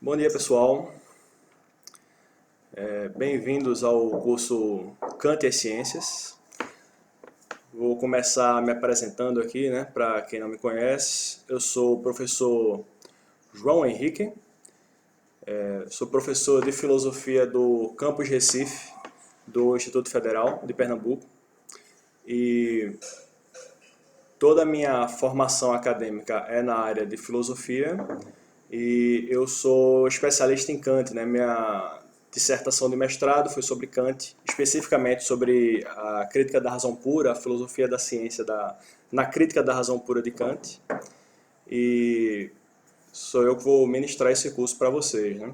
Bom dia, pessoal. Bem-vindos ao curso Kant e as Ciências. Vou começar me apresentando aqui, né, para quem não me conhece. Eu sou o professor João Henrique, sou professor de Filosofia do Campus Recife, do Instituto Federal de Pernambuco. E toda a minha formação acadêmica é na área de filosofia e eu sou especialista em Kant, né? Minha dissertação de mestrado foi sobre Kant, especificamente sobre a crítica da razão pura, a filosofia da ciência na crítica da razão pura de Kant. E sou eu que vou ministrar esse curso para vocês, né?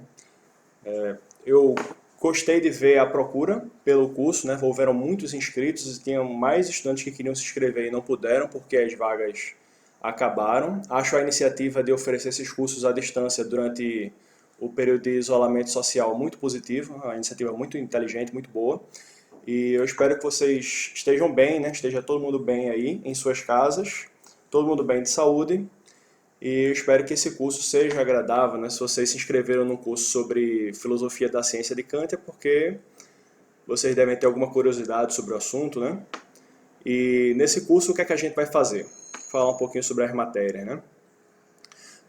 Eu gostei de ver a procura pelo curso, né? Houveram muitos inscritos e tinham mais estudantes que queriam se inscrever e não puderam porque as vagas acabaram. Acho a iniciativa de oferecer esses cursos à distância durante o período de isolamento social muito positiva, uma iniciativa muito inteligente, muito boa. E eu espero que vocês estejam bem, né? Esteja todo mundo bem aí em suas casas, todo mundo bem de saúde. E eu espero que esse curso seja agradável, né? Se vocês se inscreveram num curso sobre filosofia da ciência de Kant, é porque vocês devem ter alguma curiosidade sobre o assunto, né? E nesse curso, o que é que a gente vai fazer? Falar um pouquinho sobre as matérias, né?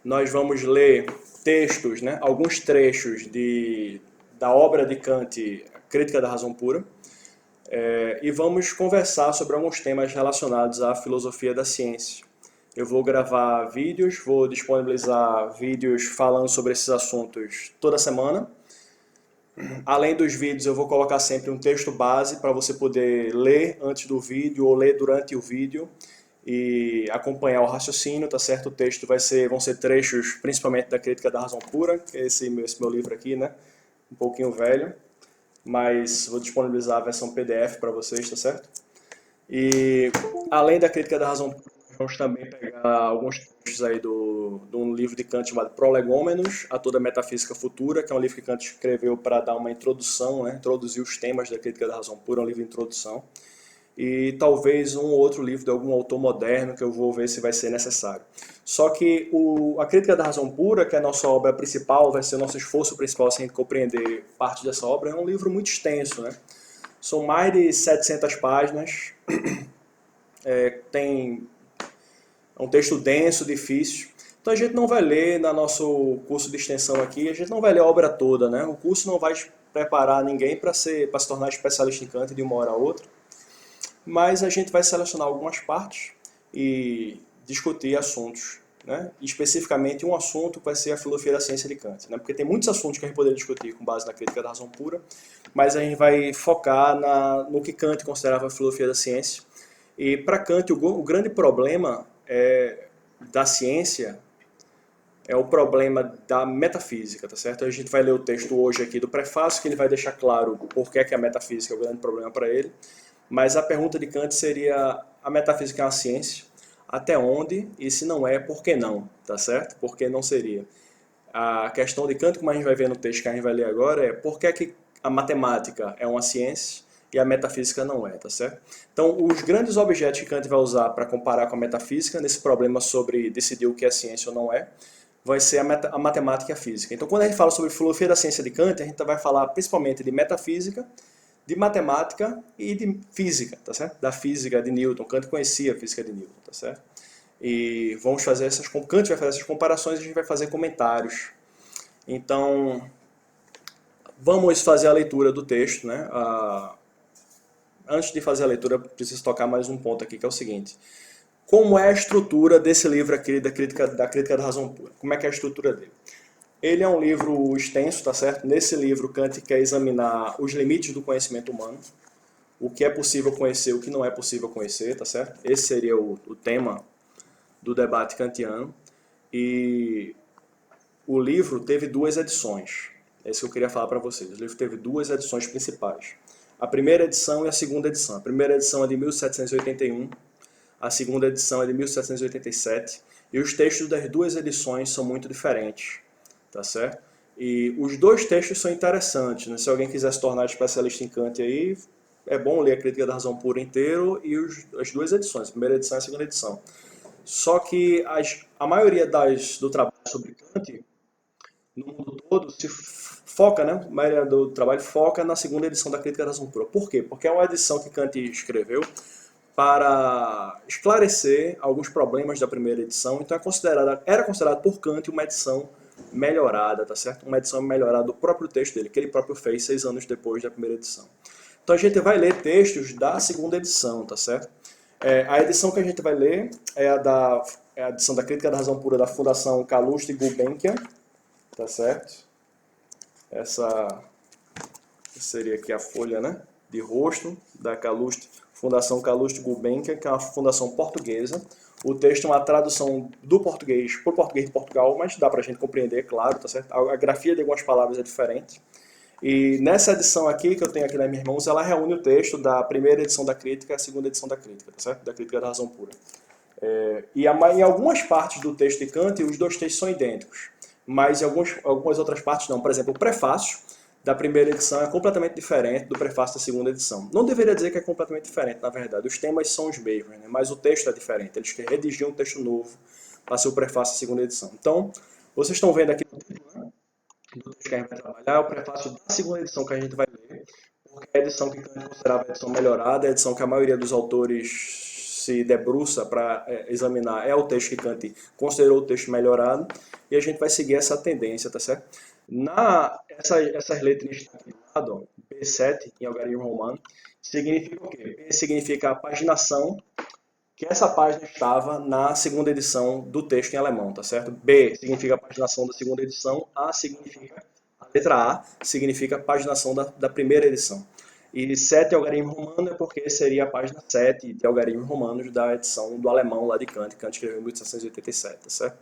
Nós vamos ler textos, né? Alguns trechos da obra de Kant, Crítica da Razão Pura, e vamos conversar sobre alguns temas relacionados à filosofia da ciência. Eu vou gravar vídeos, vou disponibilizar vídeos falando sobre esses assuntos toda semana. Além dos vídeos, eu vou colocar sempre um texto base para você poder ler antes do vídeo ou ler durante o vídeo e acompanhar o raciocínio, tá certo? O texto vão ser trechos principalmente da Crítica da Razão Pura, que é esse meu livro aqui, né? Um pouquinho velho, mas vou disponibilizar a versão PDF para vocês, tá certo? E além da Crítica da Razão Pura, vamos também pegar alguns textos aí de um livro de Kant chamado Prolegômenos, a toda a metafísica futura, que é um livro que Kant escreveu para dar uma introdução, né? Introduzir os temas da Crítica da Razão Pura, é um livro de introdução. E talvez um ou outro livro de algum autor moderno, que eu vou ver se vai ser necessário. Só que a Crítica da Razão Pura, que é a nossa obra principal, vai ser o nosso esforço principal se a gente compreender parte dessa obra, é um livro muito extenso, né? São mais de 700 páginas, é um texto denso, difícil. Então a gente não vai ler no nosso curso de extensão aqui, a gente não vai ler a obra toda, né? O curso não vai preparar ninguém para se tornar especialista em Kant de uma hora a outra, mas a gente vai selecionar algumas partes e discutir assuntos, né? E especificamente um assunto vai ser a filosofia da ciência de Kant, né? Porque tem muitos assuntos que a gente poderia discutir com base na crítica da razão pura, mas a gente vai focar no que Kant considerava a filosofia da ciência. E para Kant o grande problema da ciência é o problema da metafísica, tá certo? A gente vai ler o texto hoje aqui do prefácio, que ele vai deixar claro por que a metafísica é o grande problema para ele. Mas a pergunta de Kant seria: a metafísica é uma ciência? Até onde? E se não é, por que não? Tá certo? Por que não seria? A questão de Kant, como a gente vai ver no texto que a gente vai ler agora, é por que a matemática é uma ciência e a metafísica não é, tá certo? Então, os grandes objetos que Kant vai usar para comparar com a metafísica, nesse problema sobre decidir o que é ciência ou não é, vai ser a matemática e a física. Então, quando a gente fala sobre filosofia da ciência de Kant, a gente vai falar principalmente de metafísica, de matemática e de física, tá certo? Da física de Newton. Kant conhecia a física de Newton, tá certo? E vamos fazer Kant vai fazer essas comparações e a gente vai fazer comentários. Então, vamos fazer a leitura do texto, né? Antes de fazer a leitura, preciso tocar mais um ponto aqui, que é o seguinte: como é a estrutura desse livro aqui da Crítica da Razão Pura? Como é que é a estrutura dele? Ele é um livro extenso, tá certo? Nesse livro, Kant quer examinar os limites do conhecimento humano, o que é possível conhecer, o que não é possível conhecer, tá certo? Esse seria o tema do debate kantiano. E o livro teve duas edições. É isso que eu queria falar para vocês. O livro teve duas edições principais: a primeira edição e a segunda edição. A primeira edição é de 1781, a segunda edição é de 1787, e os textos das duas edições são muito diferentes, tá certo? E os dois textos são interessantes, né? Se alguém quiser se tornar especialista em Kant aí, é bom ler a Crítica da Razão Pura inteiro e as duas edições, a primeira edição e a segunda edição. Só que a maioria do trabalho sobre Kant no mundo todo se foca, né? A maioria do trabalho foca na segunda edição da Crítica da Razão Pura. Por quê? Porque é uma edição que Kant escreveu para esclarecer alguns problemas da primeira edição, então era considerada por Kant uma edição melhorada, tá certo? Uma edição melhorada do próprio texto dele, que ele próprio fez 6 anos depois da primeira edição. Então a gente vai ler textos da segunda edição, tá certo? A edição que a gente vai ler é a edição da Crítica da Razão Pura da Fundação Calouste Gulbenkian, tá certo? Essa seria aqui a folha, né, de rosto da Fundação Calouste Gulbenkian, que é uma fundação portuguesa. O texto é uma tradução do português para o português de Portugal, mas dá para a gente compreender, claro, tá certo? A grafia de algumas palavras é diferente. E nessa edição aqui, que eu tenho aqui nas minhas mãos, ela reúne o texto da primeira edição da Crítica e a segunda edição da Crítica, tá certo? Da Crítica da Razão Pura. Em algumas partes do texto de Kant, os dois textos são idênticos, mas em algumas outras partes não. Por exemplo, o prefácio da primeira edição é completamente diferente do prefácio da segunda edição. Não deveria dizer que é completamente diferente, na verdade. Os temas são os mesmos, né? Mas o texto é diferente. Eles redigiram um texto novo para ser o prefácio da segunda edição. Então, vocês estão vendo aqui no texto, né, do texto que a gente vai trabalhar, é o prefácio da segunda edição que a gente vai ler, porque é a edição que Kant considerava a edição melhorada, é a edição que a maioria dos autores se debruça para examinar, é o texto que Kant considerou o texto melhorado, e a gente vai seguir essa tendência, tá certo? Essas letrinhas aqui do lado, B7 em algarismo romano, significa o quê? B significa a paginação, que essa página estava na segunda edição do texto em alemão, tá certo? B significa a paginação da segunda edição, A significa, a letra A significa a paginação da primeira edição. E 7 algarismo romano é porque seria a página 7 de algarismos romanos da edição do alemão lá de Kant, Kant escreveu em 1787, tá certo?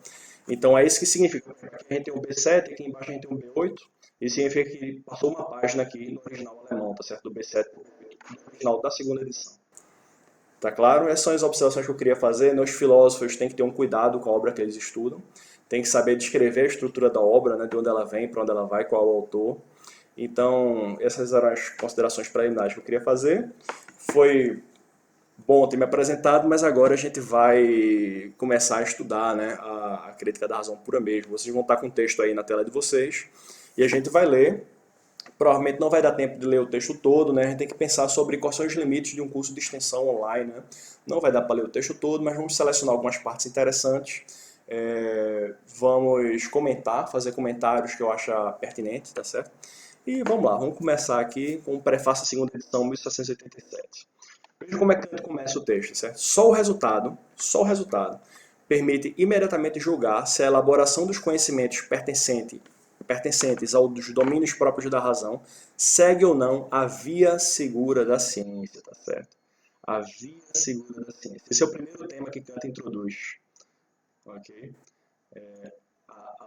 Então é isso que significa. Aqui a gente tem o B7, aqui embaixo a gente tem o B8, e significa que passou uma página aqui no original alemão, tá certo? Do B7 para o B8, no original da segunda edição. Tá claro? Essas são as observações que eu queria fazer. Os filósofos têm que ter um cuidado com a obra que eles estudam, têm que saber descrever a estrutura da obra, né, de onde ela vem, para onde ela vai, qual é o autor. Então, essas eram as considerações preliminares que eu queria fazer. Foi bom ter me apresentado, mas agora a gente vai começar a estudar, né, a Crítica da Razão Pura mesmo. Vocês vão estar com o texto aí na tela de vocês e a gente vai ler. Provavelmente não vai dar tempo de ler o texto todo, né? A gente tem que pensar sobre quais são os limites de um curso de extensão online, né? Não vai dar para ler o texto todo, mas vamos selecionar algumas partes interessantes. Vamos comentar, fazer comentários que eu achar pertinentes, tá certo? E vamos lá, vamos começar aqui com o prefácio da segunda edição, 1787. Veja como é que Kant começa o texto, certo? Só o resultado, permite imediatamente julgar se a elaboração dos conhecimentos pertencentes aos domínios próprios da razão segue ou não a via segura da ciência, tá certo? A via segura da ciência. Esse é o primeiro tema que Kant introduz, ok?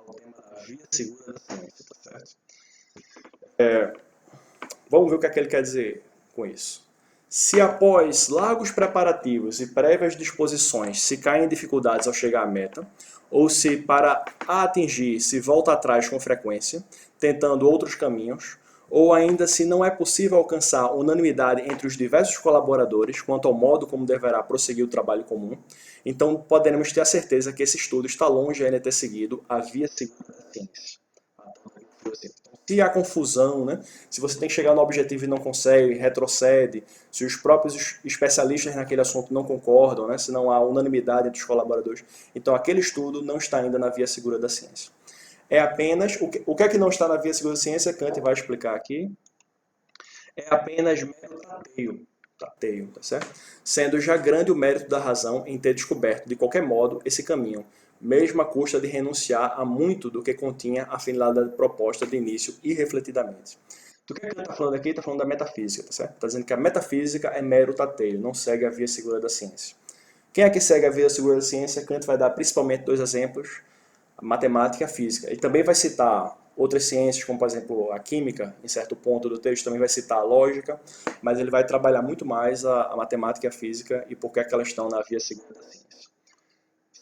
O tema da via segura da ciência, tá certo? Vamos ver o que é que ele quer dizer com isso. Se após largos preparativos e prévias disposições se caem em dificuldades ao chegar à meta, ou se para a atingir se volta atrás com frequência, tentando outros caminhos, ou ainda se não é possível alcançar unanimidade entre os diversos colaboradores quanto ao modo como deverá prosseguir o trabalho comum, então poderemos ter a certeza que esse estudo está longe ainda de ter seguido a via segura da ciência. Se há confusão, né? Se você tem que chegar no objetivo e não consegue, retrocede, se os próprios especialistas naquele assunto não concordam, né? Se não há unanimidade entre os colaboradores, então aquele estudo não está ainda na via segura da ciência. É apenas, o que é que não está na via segura da ciência, Kant vai explicar aqui, é apenas mero tateio, tá certo? Sendo já grande o mérito da razão em ter descoberto, de qualquer modo, esse caminho, mesmo à custa de renunciar a muito do que continha a finalidade proposta de início irrefletidamente. Do que Kant está falando aqui? Está falando da metafísica, tá certo? Está dizendo que a metafísica é mero tateio, não segue a via segura da ciência. Quem é que segue a via segura da ciência? Kant vai dar principalmente 2 exemplos, a matemática e a física. Ele também vai citar outras ciências, como por exemplo a química, em certo ponto do texto também vai citar a lógica, mas ele vai trabalhar muito mais a matemática e a física e por que elas estão na via segura da ciência.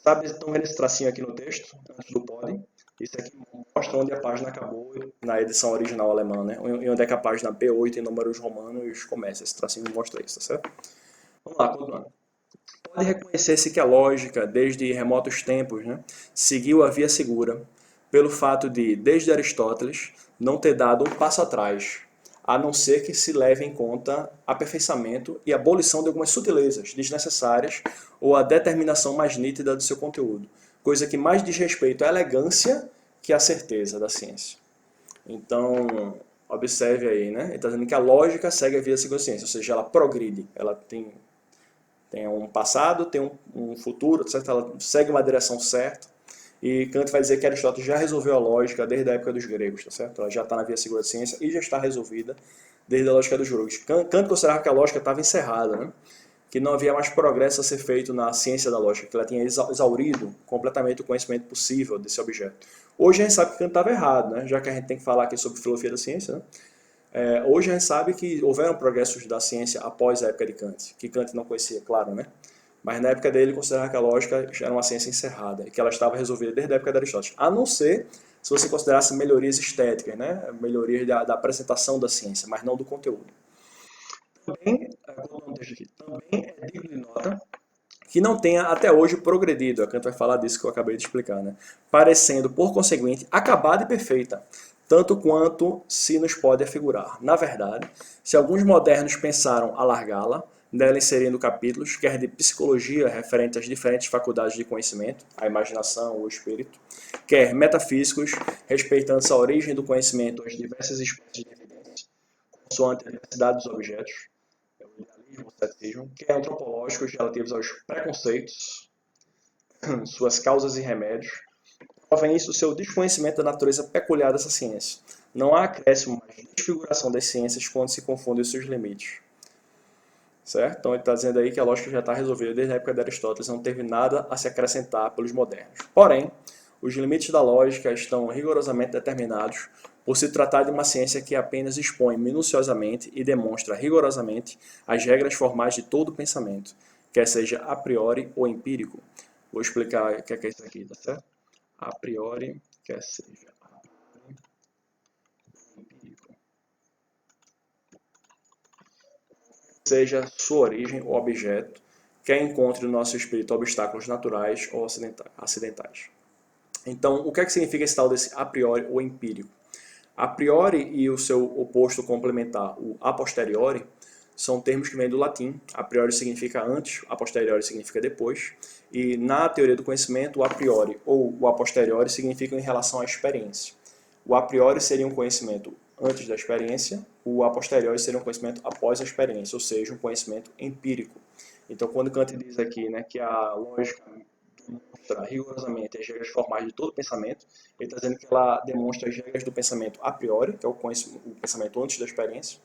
Sabe, estão vendo esse tracinho aqui no texto, antes do pódio? Isso aqui mostra onde a página acabou na edição original alemã, né? E onde é que a página B8 em números romanos começa. Esse tracinho mostra isso, tá certo? Vamos lá, continuando. Pode reconhecer-se que a lógica, desde remotos tempos, né, seguiu a via segura, pelo fato de, desde Aristóteles, não ter dado um passo atrás, a não ser que se leve em conta aperfeiçoamento e abolição de algumas sutilezas desnecessárias ou a determinação mais nítida do seu conteúdo, coisa que mais diz respeito à elegância que à certeza da ciência. Então, observe aí, né? Ele está dizendo que a lógica segue a via da seguinte ciência, ou seja, ela progride, ela tem um passado, tem um futuro, certo? Ela segue uma direção certa. E Kant vai dizer que Aristóteles já resolveu a lógica desde a época dos gregos, tá certo? Ela já está na via segura da ciência e já está resolvida desde a lógica dos gregos. Kant considerava que a lógica estava encerrada, né? Que não havia mais progresso a ser feito na ciência da lógica, que ela tinha exaurido completamente o conhecimento possível desse objeto. Hoje a gente sabe que Kant estava errado, né? Já que a gente tem que falar aqui sobre filosofia da ciência, né? Hoje a gente sabe que houveram progressos da ciência após a época de Kant, que Kant não conhecia, claro, né? Mas na época dele ele considerava que a lógica era uma ciência encerrada e que ela estava resolvida desde a época de Aristóteles. A não ser se você considerasse melhorias estéticas, né? Melhorias da apresentação da ciência, mas não do conteúdo. Também, também é digno de nota que não tenha até hoje progredido, a Kant vai falar disso que eu acabei de explicar, né? Parecendo, por conseguinte, acabada e perfeita, tanto quanto se nos pode afigurar. Na verdade, se alguns modernos pensaram alargá-la, nela inserindo capítulos, quer de psicologia referente às diferentes faculdades de conhecimento, a imaginação, o espírito, quer metafísicos, respeitando-se a origem do conhecimento, as diversas espécies de evidência, consoante a diversidade dos objetos, o idealismo, o ceticismo, quer antropológicos relativos aos preconceitos, suas causas e remédios, provém isso do seu desconhecimento da natureza peculiar dessa ciência. Não há acréscimo, mas desfiguração das ciências quando se confundem os seus limites. Certo? Então ele está dizendo aí que a lógica já está resolvida desde a época de Aristóteles, não teve nada a se acrescentar pelos modernos. Porém, os limites da lógica estão rigorosamente determinados por se tratar de uma ciência que apenas expõe minuciosamente e demonstra rigorosamente as regras formais de todo o pensamento, quer seja a priori ou empírico. Vou explicar o que é isso aqui, tá certo? A priori, quer seja a priori ou empírico. Seja sua origem ou objeto, quer encontre no nosso espírito obstáculos naturais ou acidentais. Então, o que é que significa esse tal desse a priori ou empírico? A priori e o seu oposto complementar, o a posteriori, são termos que vêm do latim. A priori significa antes, a posteriori significa depois. E na teoria do conhecimento, o a priori ou o a posteriori significam em relação à experiência. O a priori seria um conhecimento antes da experiência, o a posteriori seria um conhecimento após a experiência, ou seja, um conhecimento empírico. Então, quando Kant diz aqui, né, que a lógica demonstra rigorosamente as regras formais de todo pensamento, ele está dizendo que ela demonstra as regras do pensamento a priori, que é o pensamento antes da experiência,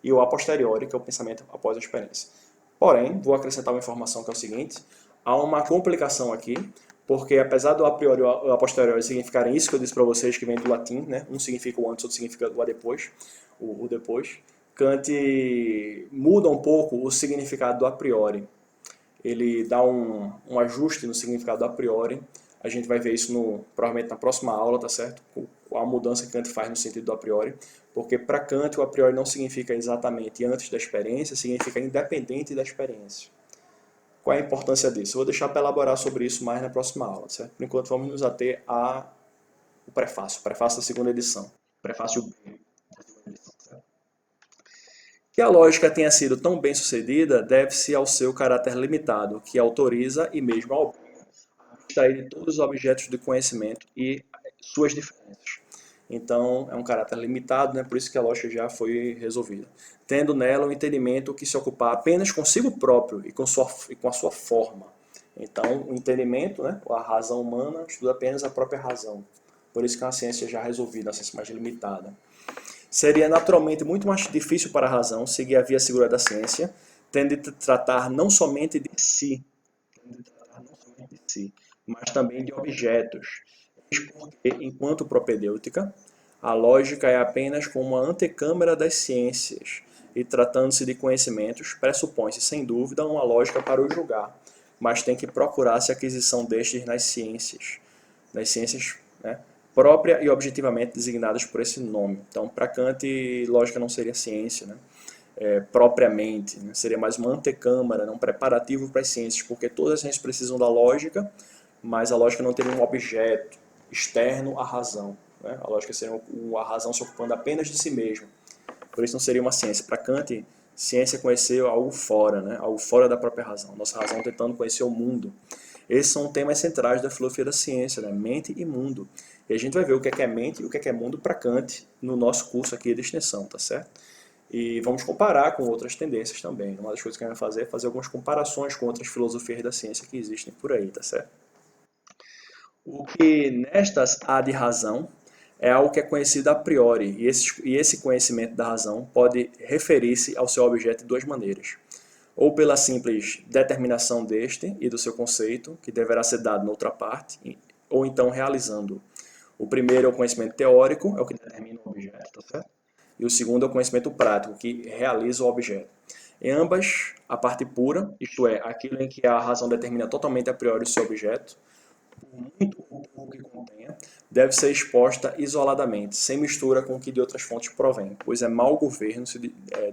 e o a posteriori, que é o pensamento após a experiência. Porém, vou acrescentar uma informação que é o seguinte, há uma complicação aqui, porque apesar do a priori e o a posteriori significarem isso que eu disse para vocês, que vem do latim, né? Um significa o antes, outro significa o a depois, o depois, Kant muda um pouco o significado do a priori. Ele dá um ajuste no significado do a priori. A gente vai ver isso provavelmente na próxima aula, tá certo? A mudança que Kant faz no sentido do a priori. Porque para Kant o a priori não significa exatamente antes da experiência, significa independente da experiência. Qual é a importância disso? Eu vou deixar para elaborar sobre isso mais na próxima aula, certo? Por enquanto vamos nos ater ao prefácio da segunda edição. Prefácio B da segunda edição, certo? Que a lógica tenha sido tão bem sucedida deve-se ao seu caráter limitado, que autoriza e mesmo obriga a abstrair de todos os objetos de conhecimento e suas diferenças. Então, é um caráter limitado, né? Por isso que a lógica já foi resolvida. Tendo nela um entendimento que se ocupar apenas consigo próprio e com a sua forma. Então, o entendimento, né? A razão humana, estuda apenas a própria razão. Por isso que é uma ciência já resolvida, uma ciência mais limitada. Seria naturalmente muito mais difícil para a razão seguir a via segura da ciência, tendo de tratar não somente de si, mas também de objetos. Porque, enquanto propedêutica, a lógica é apenas como uma antecâmara das ciências, e tratando-se de conhecimentos, pressupõe-se sem dúvida uma lógica para o julgar, mas tem que procurar-se a aquisição destes nas ciências, né, própria e objetivamente designadas por esse nome. Então, para Kant, lógica não seria ciência, né? Propriamente, né? Seria mais uma antecâmara, um preparativo para as ciências, porque todas as ciências precisam da lógica, mas a lógica não teria um objeto, externo à razão, né? A lógica seria a razão se ocupando apenas de si mesma. Por isso não seria uma ciência. Para Kant, ciência é conhecer algo fora, né? Algo fora da própria razão. Nossa razão tentando conhecer o mundo. Esses são temas centrais da filosofia da ciência, né? Mente e mundo. E a gente vai ver o que é mente e o que é mundo para Kant no nosso curso aqui de extensão, tá certo? E vamos comparar com outras tendências também. Uma das coisas que a gente vai fazer é fazer algumas comparações com outras filosofias da ciência que existem por aí, tá certo? O que nestas há de razão é algo que é conhecido a priori, e esse conhecimento da razão pode referir-se ao seu objeto de duas maneiras. Ou pela simples determinação deste e do seu conceito, que deverá ser dado noutra parte, ou então realizando. O primeiro é o conhecimento teórico, é o que determina o objeto, tá certo? E o segundo é o conhecimento prático, que realiza o objeto. Em ambas, a parte pura, isto é, aquilo em que a razão determina totalmente a priori o seu objeto, por muito ou pouco que contenha, deve ser exposta isoladamente, sem mistura com o que de outras fontes provém, pois é mau governo se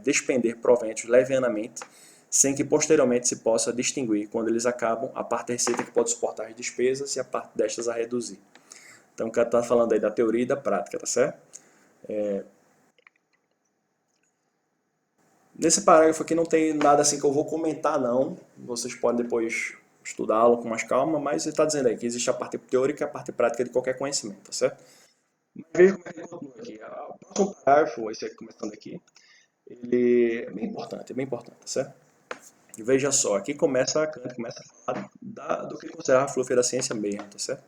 despender proventos levianamente, sem que posteriormente se possa distinguir, quando eles acabam, a parte da receita que pode suportar as despesas e a parte destas a reduzir. Então, o cara está falando aí da teoria e da prática, tá certo? Nesse parágrafo aqui não tem nada assim que eu vou comentar, não. Vocês podem depois estudá-lo com mais calma, mas ele está dizendo aí que existe a parte teórica e a parte prática de qualquer conhecimento, tá certo? Mas veja como é que ele continua aqui. O próximo parágrafo, esse aqui começando aqui, ele é bem importante, tá certo? E veja só, aqui começa a Kant começa a falar do que considerar a filosofia da ciência mesmo, tá certo?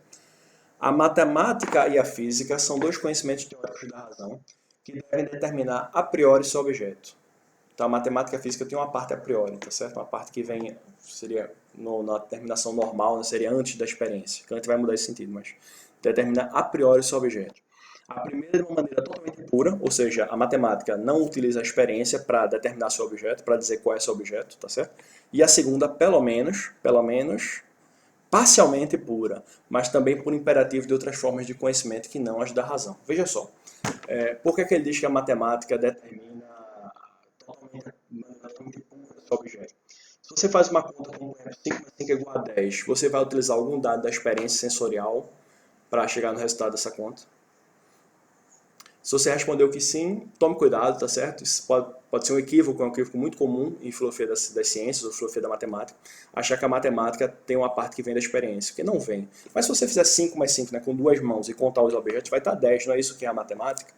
A matemática e a física são dois conhecimentos teóricos da razão que devem determinar a priori seu objeto. Então, a matemática e a física tem uma parte a priori, tá certo? Uma parte que vem, seria na determinação normal, né? Seria antes da experiência. Kant vai mudar esse sentido, mas determina a priori o seu objeto. A primeira de uma maneira totalmente pura, ou seja, a matemática não utiliza a experiência para determinar seu objeto, para dizer qual é seu objeto, tá certo? E a segunda, pelo menos, parcialmente pura, mas também por imperativo de outras formas de conhecimento que não as da razão. Veja só, por que ele diz que a matemática determina totalmente pura seu objeto? Se você faz uma conta como 5 mais 5 é igual a 10, você vai utilizar algum dado da experiência sensorial para chegar no resultado dessa conta? Se você respondeu que sim, tome cuidado, tá certo? Isso pode ser um equívoco muito comum em filosofia das ciências ou filosofia da matemática, achar que a matemática tem uma parte que vem da experiência, que não vem. Mas se você fizer 5 mais 5, né, com duas mãos e contar os objetos, vai estar 10, não é isso que é a matemática?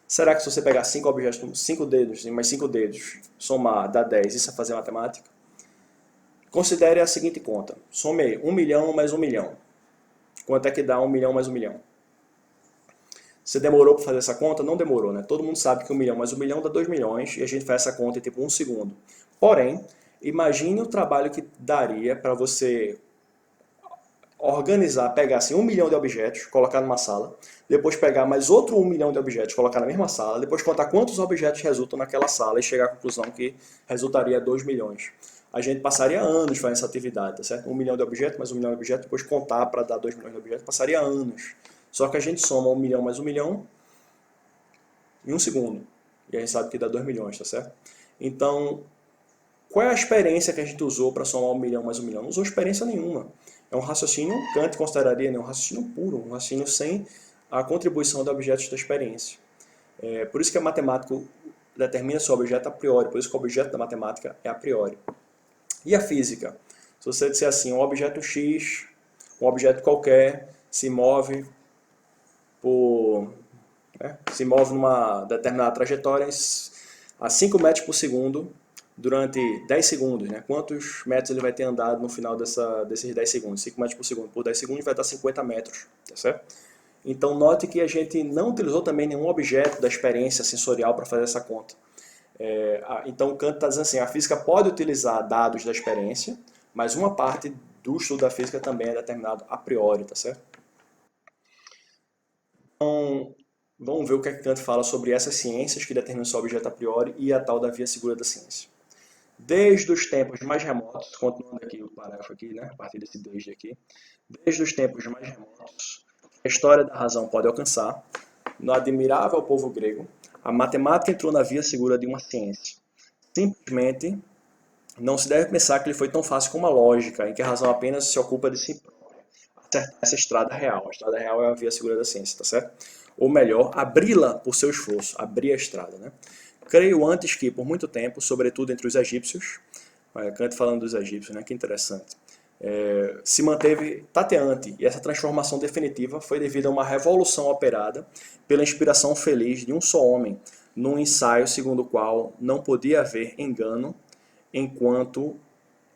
Será que se você pegar 5 objetos com 5 dedos e mais 5 dedos, somar, dá 10, isso é fazer matemática? Considere a seguinte conta. Some aí, 1 milhão mais 1 milhão. Quanto é que dá 1 milhão mais 1 milhão? Você demorou para fazer essa conta? Não demorou, né? Todo mundo sabe que 1 milhão mais 1 milhão dá 2 milhões e a gente faz essa conta em tipo 1 segundo. Porém, imagine o trabalho que daria para você organizar, pegar assim 1 milhão de objetos, colocar numa sala, depois pegar mais outro 1 milhão de objetos, colocar na mesma sala, depois contar quantos objetos resultam naquela sala e chegar à conclusão que resultaria 2 milhões. A gente passaria anos fazendo essa atividade, tá certo? 1 milhão de objetos, mais 1 milhão de objetos, depois contar para dar 2 milhões de objetos, passaria anos. Só que a gente soma 1 milhão mais 1 milhão em 1 segundo. E a gente sabe que dá 2 milhões, tá certo? Então, qual é a experiência que a gente usou para somar 1 milhão mais 1 milhão? Não usou experiência nenhuma. É um raciocínio, Kant consideraria, um raciocínio puro, um raciocínio sem a contribuição de objetos da experiência. Por isso que a matemática determina seu objeto a priori, por isso que o objeto da matemática é a priori. E a física? Se você disser assim, um objeto X, um objeto qualquer, se move se move numa determinada trajetória a 5 metros por segundo durante 10 segundos. Né? Quantos metros ele vai ter andado no final desses 10 segundos? 5 metros por segundo por 10 segundos vai dar 50 metros. Tá certo? Então, note que a gente não utilizou também nenhum objeto da experiência sensorial para fazer essa conta. Então, Kant está dizendo assim, a física pode utilizar dados da experiência, mas uma parte do estudo da física também é determinado a priori, tá certo? Então, vamos ver o que Kant fala sobre essas ciências que determinam seu objeto a priori e a tal da via segura da ciência. Desde os tempos mais remotos, continuando aqui o parágrafo aqui, né, a partir desse desde aqui, desde os tempos mais remotos, a história da razão pode alcançar, no admirável povo grego, a matemática entrou na via segura de uma ciência. Simplesmente, não se deve pensar que ele foi tão fácil como a lógica, em que a razão apenas se ocupa de si própria. A acertar essa estrada real. A estrada real é a via segura da ciência, tá certo? Ou melhor, abri-la por seu esforço, abrir a estrada, né? Creio antes que, por muito tempo, sobretudo entre os egípcios, Kant falando dos egípcios, né? Que interessante. Se manteve tateante, e essa transformação definitiva foi devido a uma revolução operada pela inspiração feliz de um só homem, num ensaio segundo o qual não podia haver engano enquanto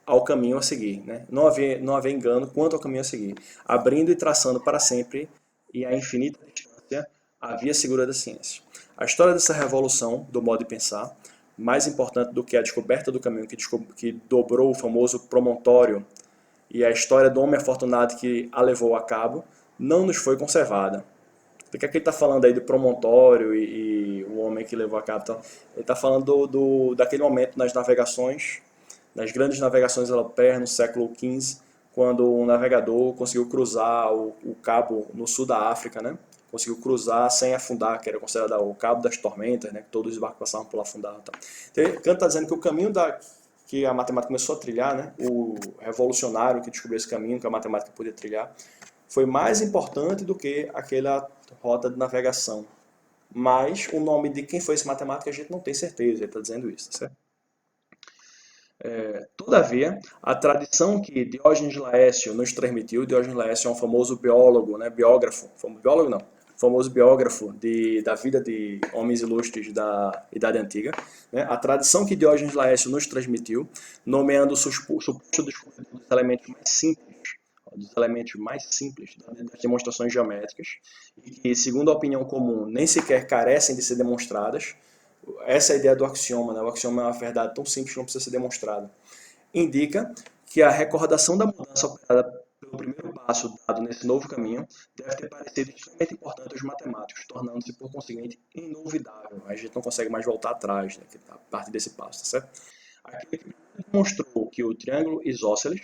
ao caminho a seguir. Né? Não havia engano quanto ao caminho a seguir, abrindo e traçando para sempre e a infinita distância a via segura da ciência. A história dessa revolução do modo de pensar, mais importante do que a descoberta do caminho que dobrou o famoso promontório e a história do homem afortunado que a levou a cabo, não nos foi conservada. Do que é que ele está falando aí do promontório e o homem que levou a cabo? Então, ele está falando daquele momento nas navegações, nas grandes navegações europeias no século XV, quando um navegador conseguiu cruzar o cabo no sul da África, né? Conseguiu cruzar sem afundar, que era considerado o cabo das tormentas, né? Que todos os barcos passavam por lá afundar. Tá? Então, Kant está dizendo que o caminho que a matemática começou a trilhar, né? O revolucionário que descobriu esse caminho que a matemática podia trilhar, foi mais importante do que aquela rota de navegação. Mas o nome de quem foi esse matemático a gente não tem certeza, ele está dizendo isso, tá certo? Todavia, a tradição que Diógenes Laércio nos transmitiu, Diógenes Laércio é um famoso biólogo, né, biógrafo, biólogo não, famoso biógrafo da vida de homens ilustres da Idade Antiga, né, a tradição que Diógenes Laércio nos transmitiu, nomeando o suposto descobrimento dos elementos mais simples das demonstrações geométricas, e que, segundo a opinião comum, nem sequer carecem de ser demonstradas. Essa é a ideia do axioma, né? O axioma é uma verdade tão simples que não precisa ser demonstrada. Indica que a recordação da mudança operada pelo primeiro passo dado nesse novo caminho deve ter parecido extremamente importante aos matemáticos, tornando-se, por conseguinte, inovidável. A gente não consegue mais voltar atrás, né, a partir desse passo, tá certo? Aquele que demonstrou que o triângulo isósceles,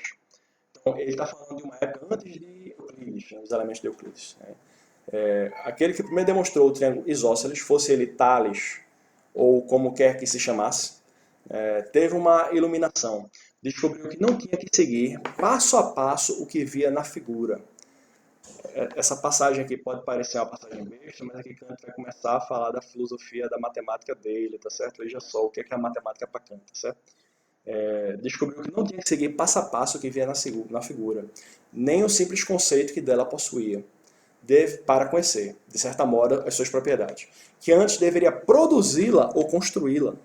então ele está falando de uma época antes de Euclides, né, os elementos de Euclides. Né? Aquele que primeiro demonstrou o triângulo isósceles, fosse ele Tales ou como quer que se chamasse, teve uma iluminação. Descobriu que não tinha que seguir passo a passo o que via na figura. Essa passagem aqui pode parecer uma passagem besta, mas aqui Kant vai começar a falar da filosofia da matemática dele, tá certo? Veja só o que é a matemática para Kant, tá certo? Descobriu que não tinha que seguir passo a passo o que via na figura, nem o simples conceito que dela possuía, para conhecer, de certa modo, as suas propriedades, que antes deveria produzi-la ou construí-la,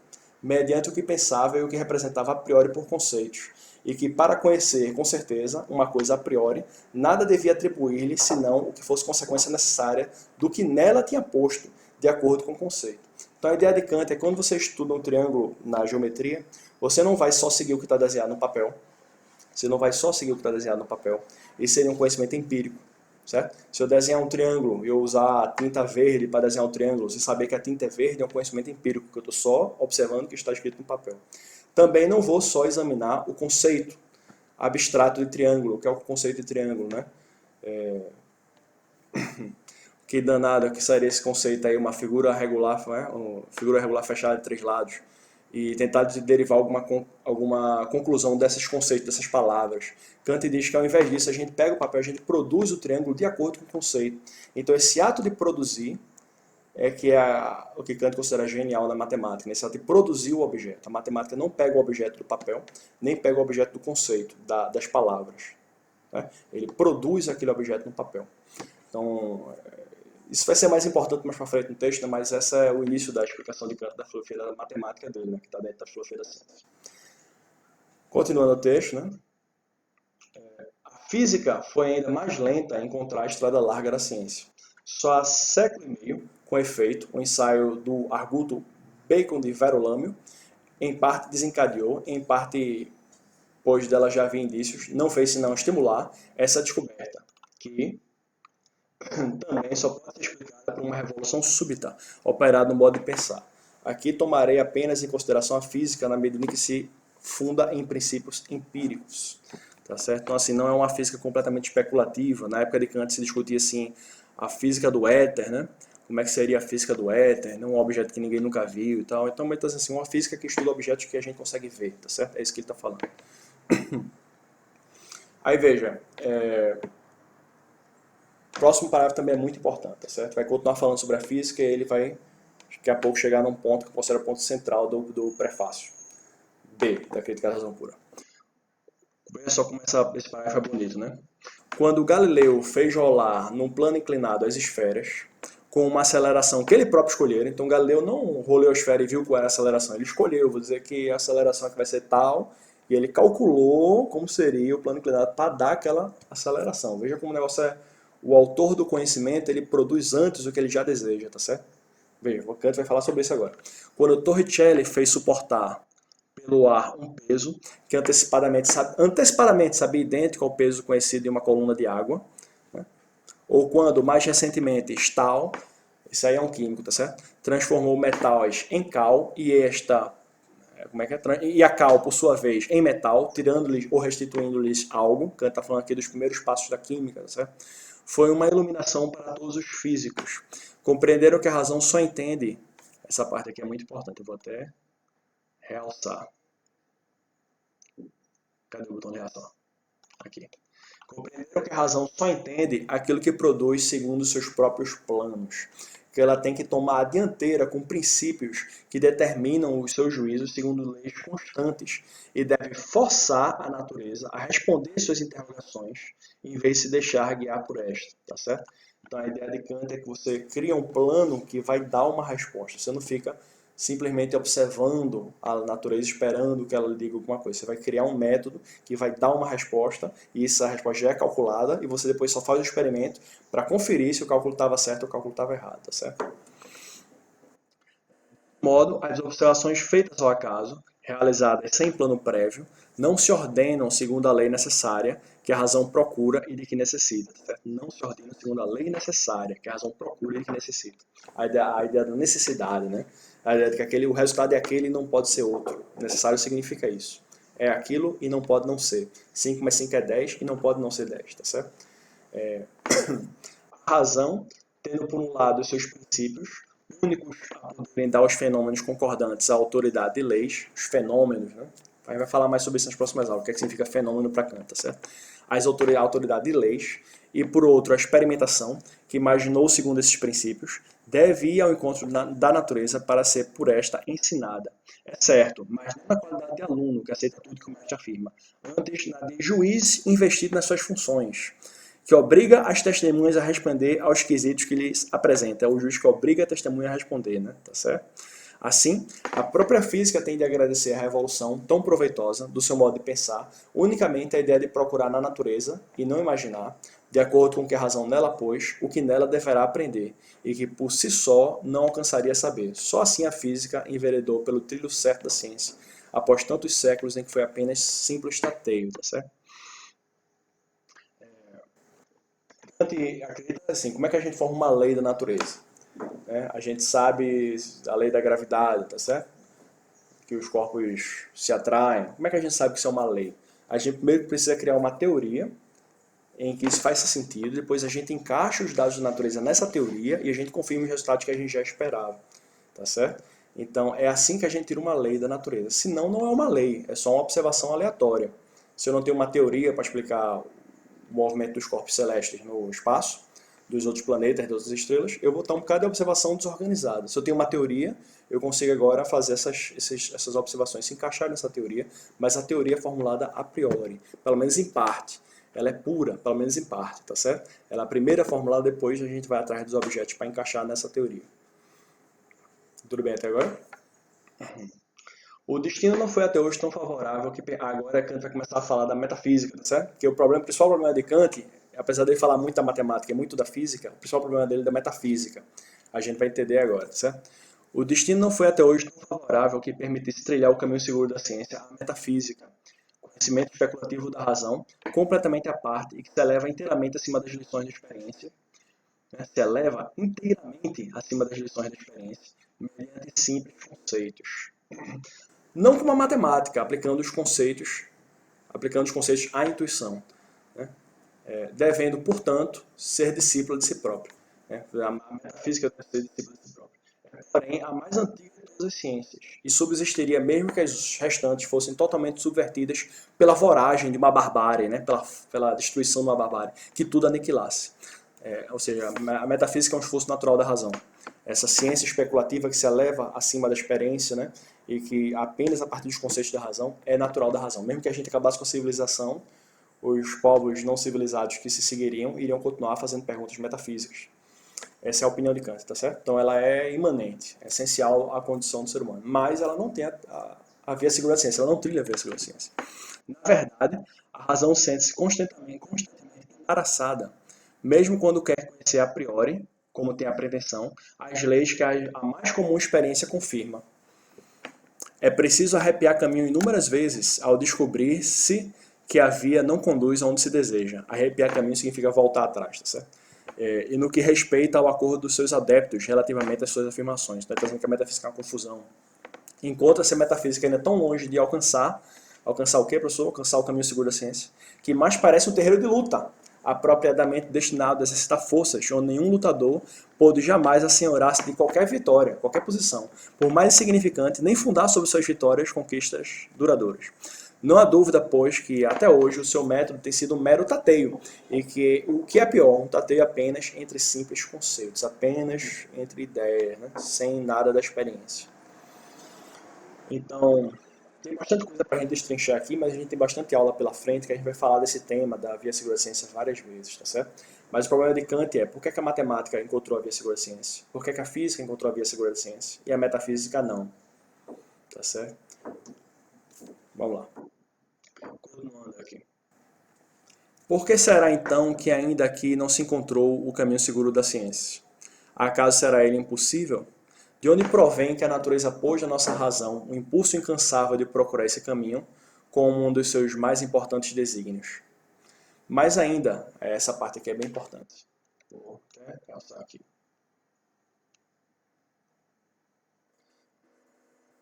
mediante o que pensava e o que representava a priori por conceitos, e que para conhecer com certeza uma coisa a priori, nada devia atribuir-lhe senão o que fosse consequência necessária do que nela tinha posto, de acordo com o conceito. Então a ideia de Kant é que quando você estuda um triângulo na geometria, você não vai só seguir o que está desenhado no papel, você não vai só seguir o que está desenhado no papel, isso seria um conhecimento empírico. Certo? Se eu desenhar um triângulo e eu usar tinta verde para desenhar um triângulo, se saber que a tinta é verde é um conhecimento empírico, que eu estou só observando o que está escrito no papel. Também não vou só examinar o conceito abstrato de triângulo, que é o conceito de triângulo, né? Que danado que seria esse conceito aí, uma figura regular, né? Uma figura regular fechada de três lados. E tentar derivar alguma conclusão desses conceitos, dessas palavras. Kant diz que ao invés disso, a gente pega o papel, a gente produz o triângulo de acordo com o conceito. Então esse ato de produzir é que é o que Kant considera genial na matemática, esse ato de produzir o objeto. A matemática não pega o objeto do papel, nem pega o objeto do conceito, das palavras. Né? Ele produz aquele objeto no papel. Então, isso vai ser mais importante mais para frente no texto, né? Mas esse é o início da explicação de Kant da filosofia da matemática dele, né? Que está dentro da filosofia da ciência. Continuando o texto, né? A física foi ainda mais lenta a encontrar a estrada larga da ciência. Só há século e meio, com efeito, o ensaio do arguto Bacon de Verolâmio, em parte desencadeou, em parte, pois dela já havia indícios, não fez senão estimular essa descoberta, que também só pode ser explicada por uma revolução súbita, operada no modo de pensar. Aqui tomarei apenas em consideração a física na medida em que se funda em princípios empíricos. Tá certo? Então, assim, não é uma física completamente especulativa. Na época de Kant se discutia assim, a física do éter, né? Como é que seria a física do éter, um objeto que ninguém nunca viu e tal. Então, assim, uma física que estuda objetos que a gente consegue ver, tá certo? É isso que ele está falando. Aí veja, próximo parágrafo também é muito importante, tá certo? Vai continuar falando sobre a física e ele vai, daqui a pouco, chegar num ponto que eu considero o ponto central do prefácio. B, da Crítica da Razão Pura. Veja só como esse parágrafo é bonito, né? Quando Galileu fez rolar num plano inclinado as esferas, com uma aceleração que ele próprio escolheu, então Galileu não roleou a esfera e viu qual era a aceleração, ele escolheu, vou dizer que a aceleração aqui vai ser tal, e ele calculou como seria o plano inclinado para dar aquela aceleração. Veja como o negócio é, o autor do conhecimento, ele produz antes o que ele já deseja, tá certo? Veja, o Kant vai falar sobre isso agora. Quando Torricelli fez suportar pelo ar um peso que antecipadamente sabia idêntico ao peso conhecido em uma coluna de água, né? Ou quando, mais recentemente, Stahl, isso aí é um químico, tá certo? Transformou metais em cal e e a cal, por sua vez, em metal, tirando-lhes ou restituindo-lhes algo. Kant está falando aqui dos primeiros passos da química, tá certo? Foi uma iluminação para todos os físicos. Compreenderam que a razão só entende, essa parte aqui é muito importante, eu vou até realçar. Cadê o botão de realçar? Aqui. Compreenderam que a razão só entende aquilo que produz segundo seus próprios planos. Que ela tem que tomar a dianteira com princípios que determinam os seus juízos segundo leis constantes e deve forçar a natureza a responder suas interrogações em vez de se deixar guiar por esta, tá certo? Então a ideia de Kant é que você cria um plano que vai dar uma resposta. Você não fica simplesmente observando a natureza, esperando que ela lhe diga alguma coisa. Você vai criar um método que vai dar uma resposta, e essa resposta já é calculada, e você depois só faz o experimento para conferir se o cálculo estava certo ou o cálculo estava errado, tá certo? De modo, as observações feitas ao acaso, realizadas sem plano prévio, não se ordenam segundo a lei necessária que a razão procura e de que necessita. Certo? Não se ordenam segundo a lei necessária que a razão procura e de que necessita. A ideia da necessidade, né? A ideia de que o resultado é aquele e não pode ser outro. Necessário significa isso. É aquilo e não pode não ser. 5 mais 5 é 10 e não pode não ser 10, tá certo? A razão, tendo por um lado os seus princípios, únicos a poderem dar aos fenômenos concordantes a autoridade de leis, os fenômenos, né? A gente vai falar mais sobre isso nas próximas aulas, o que é que significa fenômeno para Kant, tá certo? A autoridade de leis, e por outro a experimentação, que imaginou segundo esses princípios, deve ir ao encontro da natureza para ser por esta ensinada. É certo, mas não na qualidade de aluno que aceita tudo que o mestre afirma, antes na de juiz investido nas suas funções, que obriga as testemunhas a responder aos quesitos que lhes apresenta. É o juiz que obriga a testemunha a responder, né? Tá certo? Assim, a própria física tem de agradecer a revolução tão proveitosa do seu modo de pensar, unicamente a ideia de procurar na natureza, e não imaginar, de acordo com o que a razão nela pôs, o que nela deverá aprender, e que por si só não alcançaria saber. Só assim a física enveredou pelo trilho certo da ciência, após tantos séculos em que foi apenas simples tateio, tá certo? Acredita assim, como é que a gente forma uma lei da natureza? A gente sabe a lei da gravidade, tá certo? Que os corpos se atraem. Como é que a gente sabe que isso é uma lei? A gente primeiro precisa criar uma teoria em que isso faz sentido, depois a gente encaixa os dados da natureza nessa teoria e a gente confirma os resultados que a gente já esperava, tá certo? Então é assim que a gente tira uma lei da natureza. Senão não é uma lei, é só uma observação aleatória. Se eu não tenho uma teoria para explicar o movimento dos corpos celestes no espaço, dos outros planetas, das outras estrelas, eu vou estar um bocado de observação desorganizada. Se eu tenho uma teoria, eu consigo agora fazer essas observações, se encaixar nessa teoria, mas a teoria é formulada a priori, pelo menos em parte. Ela é pura, pelo menos em parte, tá certo? Ela é a primeira formulada, depois a gente vai atrás dos objetos para encaixar nessa teoria. Tudo bem até agora? O destino não foi até hoje tão favorável que agora Kant vai começar a falar da metafísica, tá certo? Porque o principal problema de Kant, apesar dele falar muito da matemática e muito da física, o principal problema dele é da metafísica. A gente vai entender agora, tá certo? O destino não foi até hoje tão favorável que permitisse trilhar o caminho seguro da ciência, a metafísica, conhecimento especulativo da razão, completamente à parte e que se eleva inteiramente acima das lições da experiência, né? Se eleva inteiramente acima das lições da experiência, mediante simples conceitos. Não como a matemática, aplicando os conceitos à intuição, né? Devendo, portanto, ser discípula de si próprio. Né? A metafísica deve ser discípula de si própria. Porém, a mais antiga de todas as ciências, e subsistiria mesmo que as restantes fossem totalmente subvertidas pela voragem de uma barbárie, né? pela destruição de uma barbárie, que tudo aniquilasse. ou seja, a metafísica é um esforço natural da razão. Essa ciência especulativa que se eleva acima da experiência, né, e que apenas a partir dos conceitos da razão é natural da razão. Mesmo que a gente acabasse com a civilização, os povos não civilizados que se seguiriam iriam continuar fazendo perguntas metafísicas. Essa é a opinião de Kant, tá certo? Então ela é imanente, é essencial à condição do ser humano. Mas ela não tem a via segura da ciência, ela não trilha a via segura da ciência. Na verdade, a razão sente-se constantemente embaraçada, mesmo quando quer conhecer a priori, como tem a pretensão, as leis que a mais comum experiência confirma. É preciso arrepiar caminho inúmeras vezes ao descobrir-se que a via não conduz aonde se deseja. Arrepiar caminho significa voltar atrás, tá certo? E no que respeita ao acordo dos seus adeptos relativamente às suas afirmações. Então, ele está dizendo que a metafísica é uma confusão. Enquanto essa metafísica ainda é tão longe de alcançar o quê, professor? Alcançar o caminho seguro da ciência, que mais parece um terreiro de luta, apropriadamente destinado a exercitar forças, onde nenhum lutador pôde jamais assenhorar-se de qualquer vitória, qualquer posição, por mais insignificante, nem fundar sobre suas vitórias conquistas duradouras. Não há dúvida, pois, que até hoje o seu método tem sido um mero tateio, e que o que é pior, um tateio apenas entre simples conceitos, apenas entre ideias, né? Sem nada da experiência. Então, tem bastante coisa para a gente destrinchar aqui, mas a gente tem bastante aula pela frente que a gente vai falar desse tema da via segura da ciência várias vezes, tá certo? Mas o problema de Kant é por que a matemática encontrou a via segura da ciência? Por que a física encontrou a via segura da ciência? E a metafísica não, tá certo? Vamos lá. Continuando aqui. Por que será então que ainda aqui não se encontrou o caminho seguro da ciência? Acaso será ele impossível? De onde provém que a natureza pôs na nossa razão o impulso incansável de procurar esse caminho como um dos seus mais importantes desígnios? Mais ainda, essa parte aqui é bem importante. Vou até passar aqui.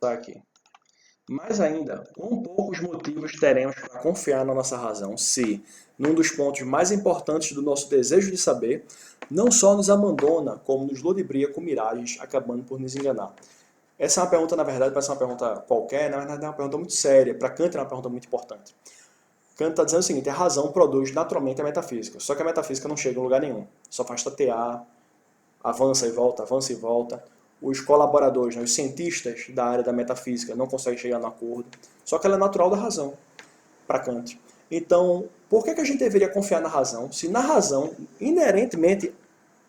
Tá aqui. Mais ainda, quão poucos motivos teremos para confiar na nossa razão se, num dos pontos mais importantes do nosso desejo de saber, não só nos abandona, como nos ludibria com miragens, acabando por nos enganar. Essa é uma pergunta, na verdade, parece uma pergunta qualquer, na verdade é uma pergunta muito séria. Para Kant é uma pergunta muito importante. Kant está dizendo o seguinte, a razão produz naturalmente a metafísica, só que a metafísica não chega em lugar nenhum. Só faz tatear, avança e volta, avança e volta. Os colaboradores, né, os cientistas da área da metafísica não conseguem chegar no acordo. Só que ela é natural da razão, para Kant. Então, por que a gente deveria confiar na razão, se na razão, inerentemente